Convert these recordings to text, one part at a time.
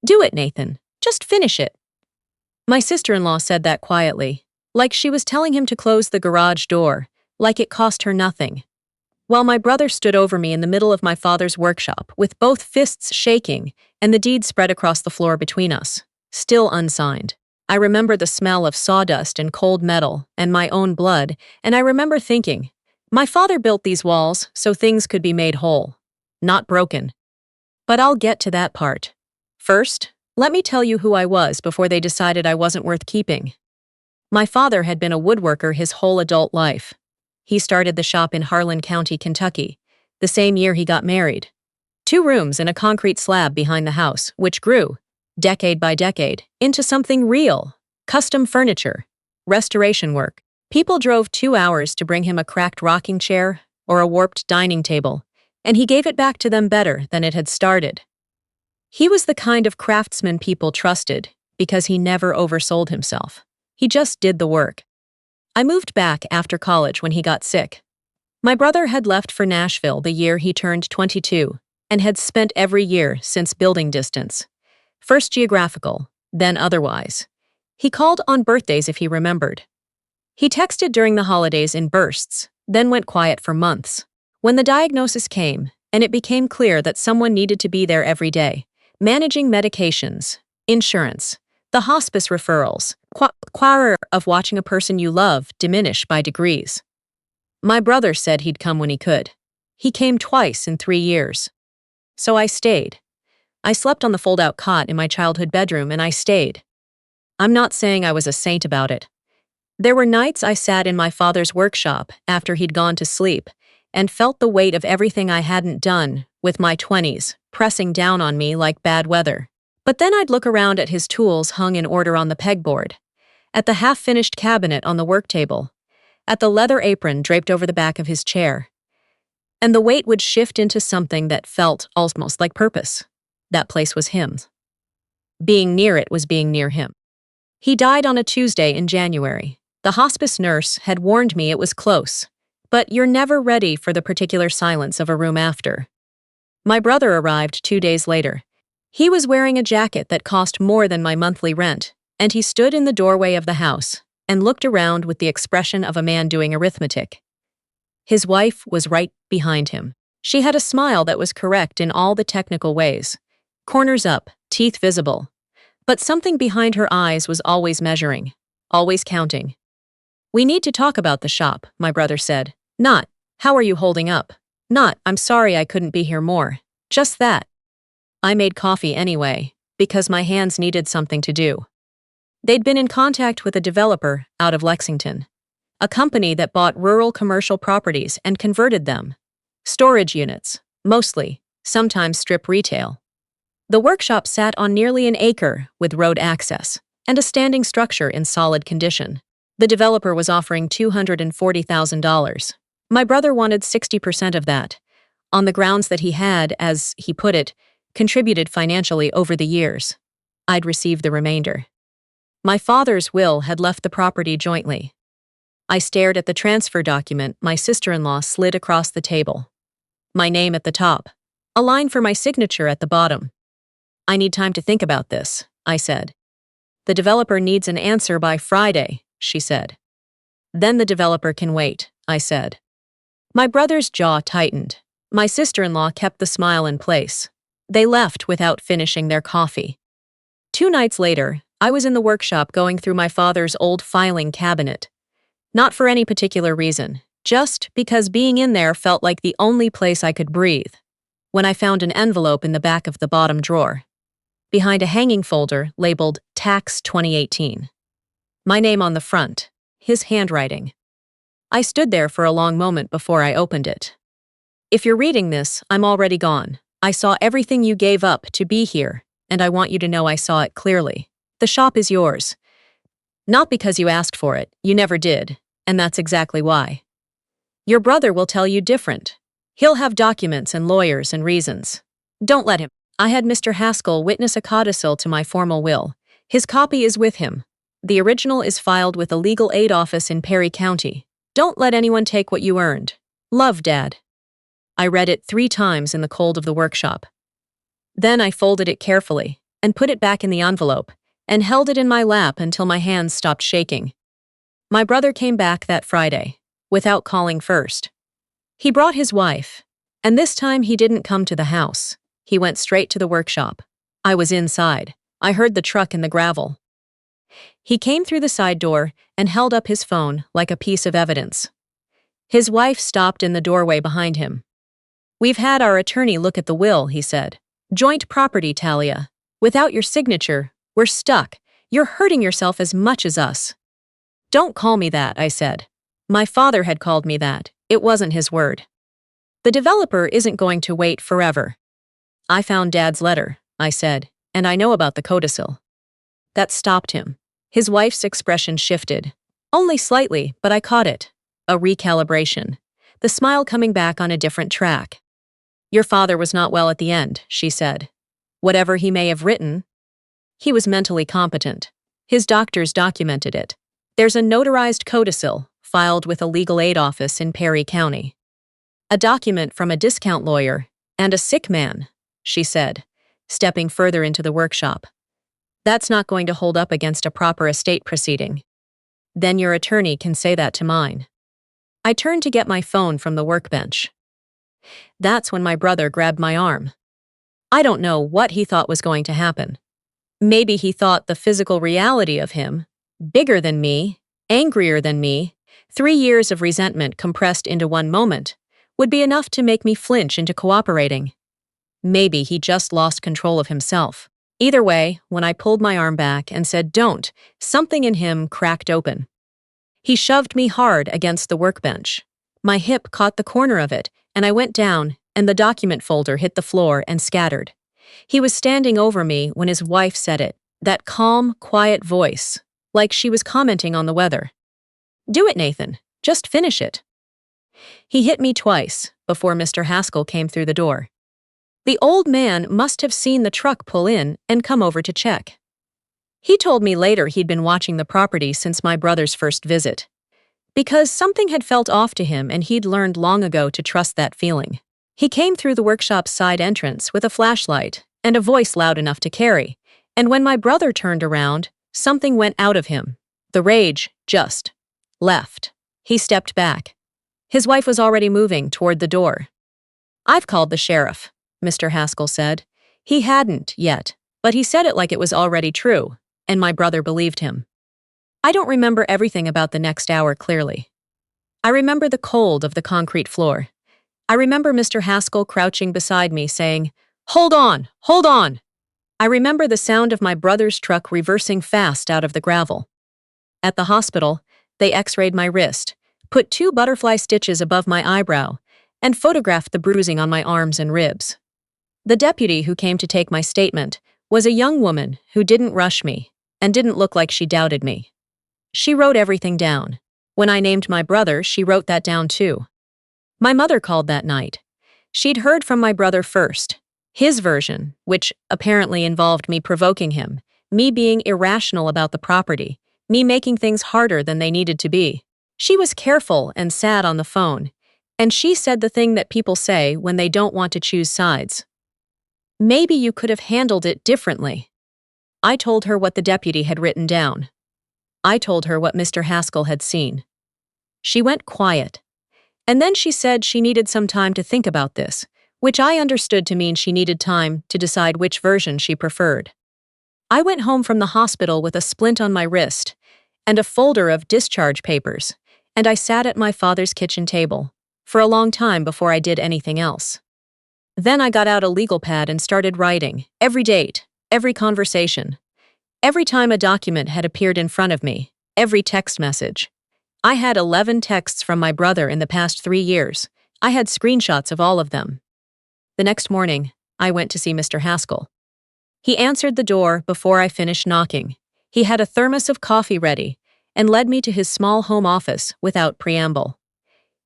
Do it, Nathan. Just finish it. My sister-in-law said that quietly, like she was telling him to close the garage door, like it cost her nothing. While my brother stood over me in the middle of my father's workshop, with both fists shaking and the deed spread across the floor between us, still unsigned. I remember the smell of sawdust and cold metal and my own blood, and I remember thinking, my father built these walls so things could be made whole, not broken. But I'll get to that part. First, let me tell you who I was before they decided I wasn't worth keeping. My father had been a woodworker his whole adult life. He started the shop in Harlan County, Kentucky, the same year he got married. 2 rooms and a concrete slab behind the house, which grew, decade by decade, into something real. Custom furniture, restoration work. People drove 2 hours to bring him a cracked rocking chair or a warped dining table, and he gave it back to them better than it had started. He was the kind of craftsman people trusted because he never oversold himself. He just did the work. I moved back after college when he got sick. My brother had left for Nashville the year he turned 22 and had spent every year since building distance. First geographical, then otherwise. He called on birthdays if he remembered. He texted during the holidays in bursts, then went quiet for months. When the diagnosis came, and it became clear that someone needed to be there every day, managing medications, insurance, the hospice referrals, quarter of watching a person you love diminish by degrees. My brother said he'd come when he could. He came twice in 3 years. So I stayed. I slept on the fold-out cot in my childhood bedroom and I stayed. I'm not saying I was a saint about it. There were nights I sat in my father's workshop after he'd gone to sleep and felt the weight of everything I hadn't done with my 20s pressing down on me like bad weather. But then I'd look around at his tools hung in order on the pegboard, at the half-finished cabinet on the work table, at the leather apron draped over the back of his chair. And the weight would shift into something that felt almost like purpose. That place was him. Being near it was being near him. He died on a Tuesday in January. The hospice nurse had warned me it was close, but you're never ready for the particular silence of a room after. My brother arrived 2 days later. He was wearing a jacket that cost more than my monthly rent, and he stood in the doorway of the house and looked around with the expression of a man doing arithmetic. His wife was right behind him. She had a smile that was correct in all the technical ways. Corners up, teeth visible. But something behind her eyes was always measuring, always counting. We need to talk about the shop, my brother said. Not, how are you holding up? Not, I'm sorry I couldn't be here more. Just that. I made coffee anyway, because my hands needed something to do. They'd been in contact with a developer out of Lexington, a company that bought rural commercial properties and converted them. Storage units, mostly, sometimes strip retail. The workshop sat on nearly an acre with road access and a standing structure in solid condition. The developer was offering $240,000. My brother wanted 60% of that, on the grounds that he had, as he put it, contributed financially over the years. I'd receive the remainder. My father's will had left the property jointly. I stared at the transfer document my sister-in-law slid across the table. My name at the top, a line for my signature at the bottom. I need time to think about this, I said. The developer needs an answer by Friday, she said. Then the developer can wait, I said. My brother's jaw tightened. My sister-in-law kept the smile in place. They left without finishing their coffee. 2 nights later, I was in the workshop going through my father's old filing cabinet. Not for any particular reason, just because being in there felt like the only place I could breathe. When I found an envelope in the back of the bottom drawer, behind a hanging folder labeled Tax 2018. My name on the front, his handwriting. I stood there for a long moment before I opened it. If you're reading this, I'm already gone. I saw everything you gave up to be here, and I want you to know I saw it clearly. The shop is yours. Not because you asked for it, you never did, and that's exactly why. Your brother will tell you different. He'll have documents and lawyers and reasons. Don't let him. I had Mr. Haskell witness a codicil to my formal will. His copy is with him. The original is filed with a legal aid office in Perry County. Don't let anyone take what you earned. Love, Dad. I read it 3 times in the cold of the workshop. Then I folded it carefully, and put it back in the envelope, and held it in my lap until my hands stopped shaking. My brother came back that Friday, without calling first. He brought his wife, and this time he didn't come to the house. He went straight to the workshop. I was inside. I heard the truck in the gravel. He came through the side door and held up his phone like a piece of evidence. His wife stopped in the doorway behind him. "We've had our attorney look at the will," he said. "Joint property, Talia. Without your signature, we're stuck. You're hurting yourself as much as us." "Don't call me that," I said. My father had called me that. It wasn't his word. "The developer isn't going to wait forever." "I found Dad's letter," I said, "and I know about the codicil." That stopped him. His wife's expression shifted. Only slightly, but I caught it. A recalibration. The smile coming back on a different track. "Your father was not well at the end," she said. "Whatever he may have written, he was mentally competent. His doctors documented it. There's a notarized codicil filed with a legal aid office in Perry County. A document from a discount lawyer and a sick man," she said, stepping further into the workshop. "That's not going to hold up against a proper estate proceeding. Then your attorney can say that to mine." I turned to get my phone from the workbench. That's when my brother grabbed my arm. I don't know what he thought was going to happen. Maybe he thought the physical reality of him, bigger than me, angrier than me, 3 years of resentment compressed into one moment, would be enough to make me flinch into cooperating. Maybe he just lost control of himself. Either way, when I pulled my arm back and said "don't," something in him cracked open. He shoved me hard against the workbench. My hip caught the corner of it, and I went down, and the document folder hit the floor and scattered. He was standing over me when his wife said it, that calm, quiet voice, like she was commenting on the weather. "Do it, Nathan. Just finish it." He hit me twice before Mr. Haskell came through the door. The old man must have seen the truck pull in and come over to check. He told me later he'd been watching the property since my brother's first visit, because something had felt off to him and he'd learned long ago to trust that feeling. He came through the workshop's side entrance with a flashlight and a voice loud enough to carry, and when my brother turned around, something went out of him. The rage just left. He stepped back. His wife was already moving toward the door. "I've called the sheriff," Mr. Haskell said. He hadn't yet, but he said it like it was already true, and my brother believed him. I don't remember everything about the next hour clearly. I remember the cold of the concrete floor. I remember Mr. Haskell crouching beside me saying, "Hold on, hold on." I remember the sound of my brother's truck reversing fast out of the gravel. At the hospital, they x-rayed my wrist, put 2 butterfly stitches above my eyebrow, and photographed the bruising on my arms and ribs. The deputy who came to take my statement was a young woman who didn't rush me and didn't look like she doubted me. She wrote everything down. When I named my brother, she wrote that down too. My mother called that night. She'd heard from my brother first, his version, which apparently involved me provoking him, me being irrational about the property, me making things harder than they needed to be. She was careful and sad on the phone, and she said the thing that people say when they don't want to choose sides. "Maybe you could have handled it differently." I told her what the deputy had written down. I told her what Mr. Haskell had seen. She went quiet, and then she said she needed some time to think about this, which I understood to mean she needed time to decide which version she preferred. I went home from the hospital with a splint on my wrist and a folder of discharge papers, and I sat at my father's kitchen table for a long time before I did anything else. Then I got out a legal pad and started writing every date, every conversation, every time a document had appeared in front of me, every text message. I had 11 texts from my brother in the past 3 years. I had screenshots of all of them. The next morning, I went to see Mr. Haskell. He answered the door before I finished knocking. He had a thermos of coffee ready and led me to his small home office without preamble.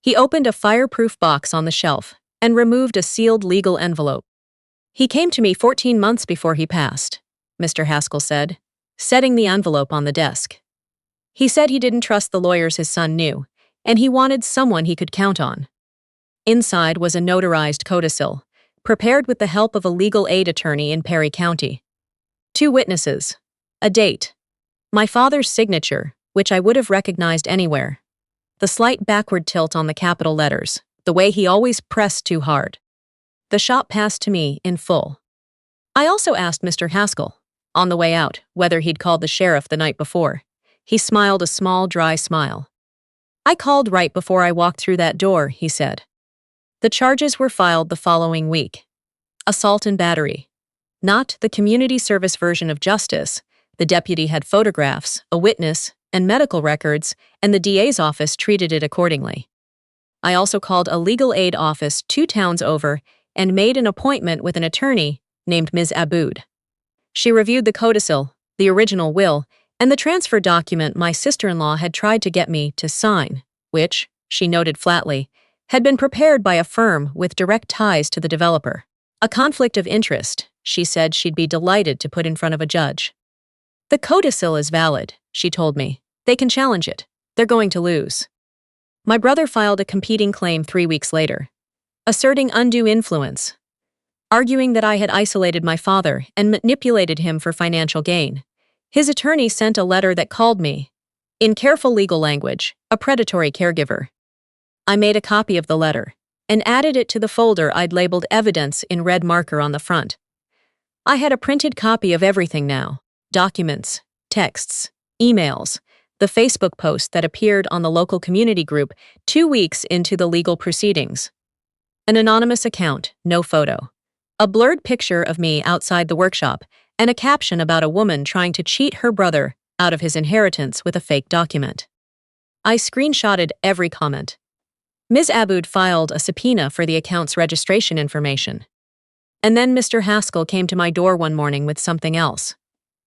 He opened a fireproof box on the shelf and removed a sealed legal envelope. "He came to me 14 months before he passed," Mr. Haskell said, setting the envelope on the desk. He said he didn't trust the lawyers his son knew, and he wanted someone he could count on. Inside was a notarized codicil, prepared with the help of a legal aid attorney in Perry County. 2 witnesses. A date. My father's signature, which I would have recognized anywhere. The slight backward tilt on the capital letters, the way he always pressed too hard. The shop passed to me in full. I also asked Mr. Haskell, on the way out, whether he'd called the sheriff the night before. He smiled a small, dry smile. I called right before I walked through that door, he said. The charges were filed the following week. Assault and battery. Not the community service version of justice. The deputy had photographs, a witness, and medical records, and the DA's office treated it accordingly. I also called a legal aid office 2 towns over and made an appointment with an attorney named Ms. Aboud. She reviewed the codicil, the original will, and the transfer document my sister-in-law had tried to get me to sign, which, she noted flatly, had been prepared by a firm with direct ties to the developer. A conflict of interest, she said she'd be delighted to put in front of a judge. The codicil is valid, she told me. They can challenge it. They're going to lose. My brother filed a competing claim 3 weeks later, asserting undue influence, arguing that I had isolated my father and manipulated him for financial gain. His attorney sent a letter that called me, in careful legal language, a predatory caregiver. I made a copy of the letter and added it to the folder I'd labeled evidence in red marker on the front. I had a printed copy of everything now: documents, texts, emails, the Facebook post that appeared on the local community group 2 weeks into the legal proceedings. An anonymous account, no photo. A blurred picture of me outside the workshop, and a caption about a woman trying to cheat her brother out of his inheritance with a fake document. I screenshotted every comment. Ms. Aboud filed a subpoena for the account's registration information. And then Mr. Haskell came to my door one morning with something else.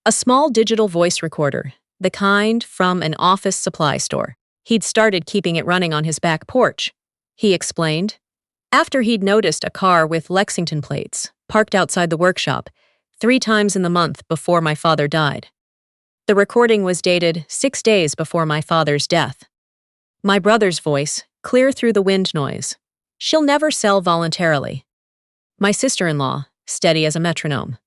A small digital voice recorder, the kind from an office supply store. He'd started keeping it running on his back porch, he explained, after he'd noticed a car with Lexington plates parked outside the workshop 3 times in the month before my father died. The recording was dated 6 days before my father's death. My brother's voice, clear through the wind noise. She'll never sell voluntarily. My sister-in-law, steady as a metronome.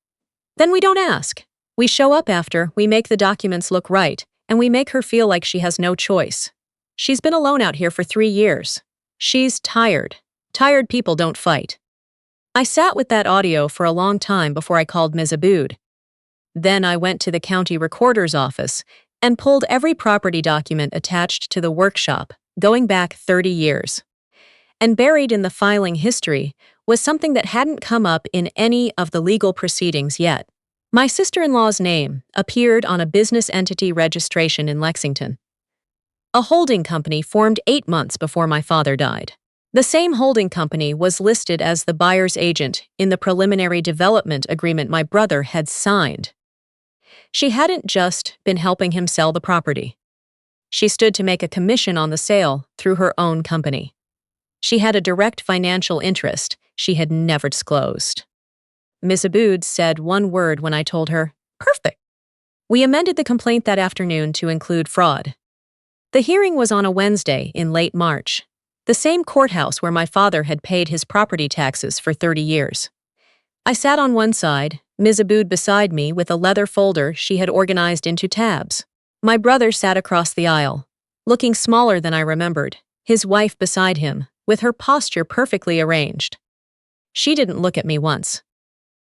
Then we don't ask. We show up after, we make the documents look right, and we make her feel like she has no choice. She's been alone out here for 3 years. She's tired. Tired people don't fight. I sat with that audio for a long time before I called Ms. Aboud. Then I went to the county recorder's office and pulled every property document attached to the workshop, going back 30 years. And buried in the filing history was something that hadn't come up in any of the legal proceedings yet. My sister-in-law's name appeared on a business entity registration in Lexington. A holding company formed 8 months before my father died. The same holding company was listed as the buyer's agent in the preliminary development agreement my brother had signed. She hadn't just been helping him sell the property. She stood to make a commission on the sale through her own company. She had a direct financial interest she had never disclosed. Ms. Aboud said one word when I told her, "Perfect." We amended the complaint that afternoon to include fraud. The hearing was on a Wednesday in late March, the same courthouse where my father had paid his property taxes for 30 years. I sat on one side, Ms. Aboud beside me with a leather folder she had organized into tabs. My brother sat across the aisle, looking smaller than I remembered, his wife beside him, with her posture perfectly arranged. She didn't look at me once.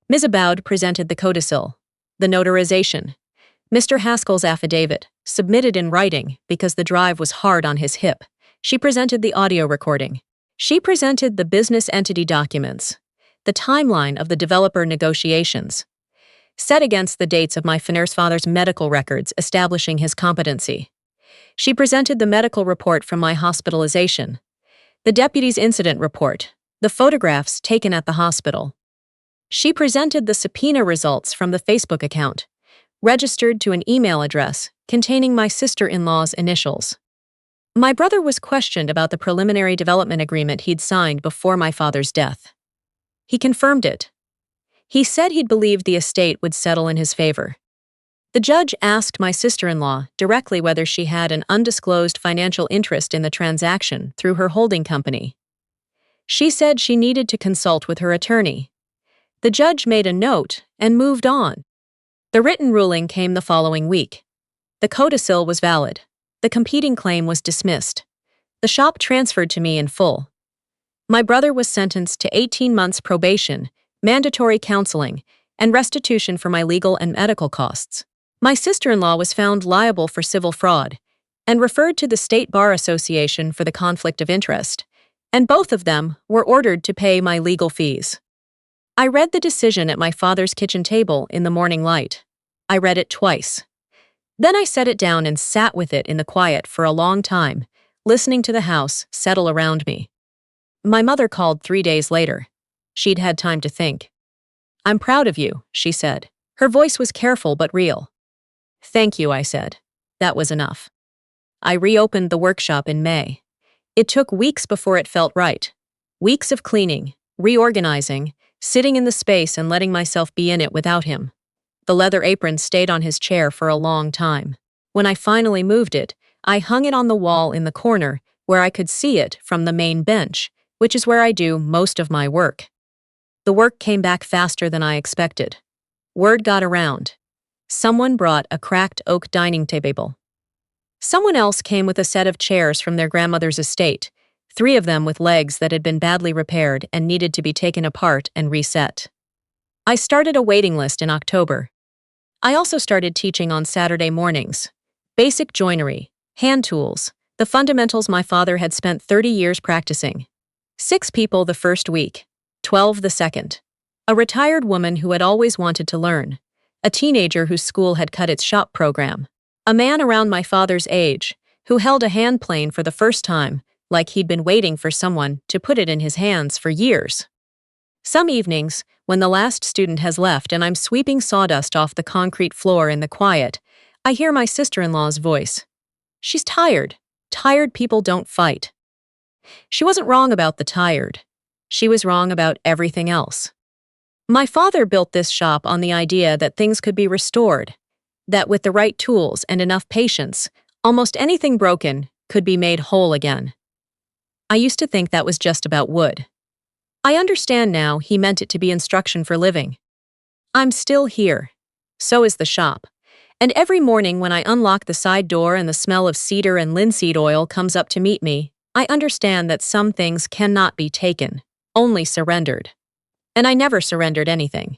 Ms. Aboud presented the codicil, the notarization, Mr. Haskell's affidavit, submitted in writing because the drive was hard on his hip. She presented the audio recording. She presented the business entity documents, the timeline of the developer negotiations, set against the dates of my father's medical records establishing his competency. She presented the medical report from my hospitalization, the deputy's incident report, the photographs taken at the hospital. She presented the subpoena results from the Facebook account, registered to an email address containing my sister-in-law's initials. My brother was questioned about the preliminary development agreement he'd signed before my father's death. He confirmed it. He said he'd believed the estate would settle in his favor. The judge asked my sister-in-law directly whether she had an undisclosed financial interest in the transaction through her holding company. She said she needed to consult with her attorney. The judge made a note and moved on. The written ruling came the following week. The codicil was valid. The competing claim was dismissed. The shop transferred to me in full. My brother was sentenced to 18 months probation, mandatory counseling, and restitution for my legal and medical costs. My sister-in-law was found liable for civil fraud and referred to the State Bar Association for the conflict of interest, and both of them were ordered to pay my legal fees. I read the decision at my father's kitchen table in the morning light. I read it twice. Then I set it down and sat with it in the quiet for a long time, listening to the house settle around me. My mother called 3 days later. She'd had time to think. "I'm proud of you," she said. Her voice was careful but real. "Thank you," I said. That was enough. I reopened the workshop in May. It took weeks before it felt right. Weeks of cleaning, reorganizing, sitting in the space and letting myself be in it without him. The leather apron stayed on his chair for a long time. When I finally moved it, I hung it on the wall in the corner where I could see it from the main bench, which is where I do most of my work. The work came back faster than I expected. Word got around. Someone brought a cracked oak dining table. Someone else came with a set of chairs from their grandmother's estate, 3 of them with legs that had been badly repaired and needed to be taken apart and reset. I started a waiting list in October. I also started teaching on Saturday mornings. Basic joinery, hand tools, the fundamentals my father had spent 30 years practicing. 6 people the first week, 12 the second. A retired woman who had always wanted to learn. A teenager whose school had cut its shop program. A man around my father's age, who held a hand plane for the first time, like he'd been waiting for someone to put it in his hands for years. Some evenings, when the last student has left and I'm sweeping sawdust off the concrete floor in the quiet, I hear my sister-in-law's voice. She's tired. Tired people don't fight. She wasn't wrong about the tired. She was wrong about everything else. My father built this shop on the idea that things could be restored, that with the right tools and enough patience, almost anything broken could be made whole again. I used to think that was just about wood. I understand now he meant it to be instruction for living. I'm still here. So is the shop. And every morning when I unlock the side door and the smell of cedar and linseed oil comes up to meet me, I understand that some things cannot be taken, only surrendered. And I never surrendered anything.